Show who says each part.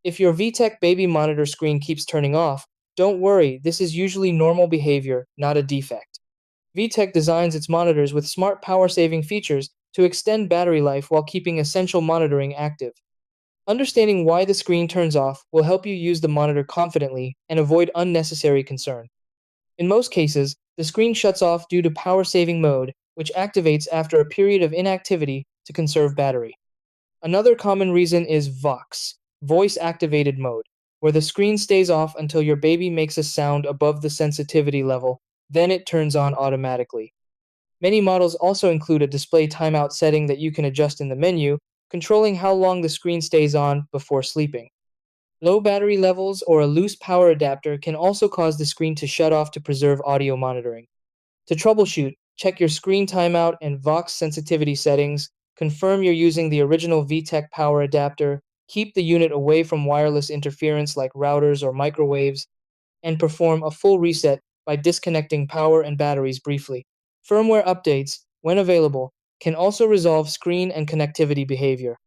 Speaker 1: If your VTech baby monitor screen keeps turning off, don't worry, this is usually normal behavior, not a defect. VTech designs its monitors with smart power-saving features to extend battery life while keeping essential monitoring active. Understanding why the screen turns off will help you use the monitor confidently and avoid unnecessary concern. In most cases, the screen shuts off due to power-saving mode, which activates after a period of inactivity to conserve battery. Another common reason is VOX, voice activated mode, where the screen stays off until your baby makes a sound above the sensitivity level, then it turns on automatically. Many models also include a display timeout setting that you can adjust in the menu, controlling how long the screen stays on before sleeping. Low battery levels or a loose power adapter can also cause the screen to shut off to preserve audio monitoring. To troubleshoot, check your screen timeout and Vox sensitivity settings, confirm you're using the original VTech power adapter, keep the unit away from wireless interference like routers or microwaves, and perform a full reset by disconnecting power and batteries briefly. Firmware updates, when available, can also resolve screen and connectivity behavior.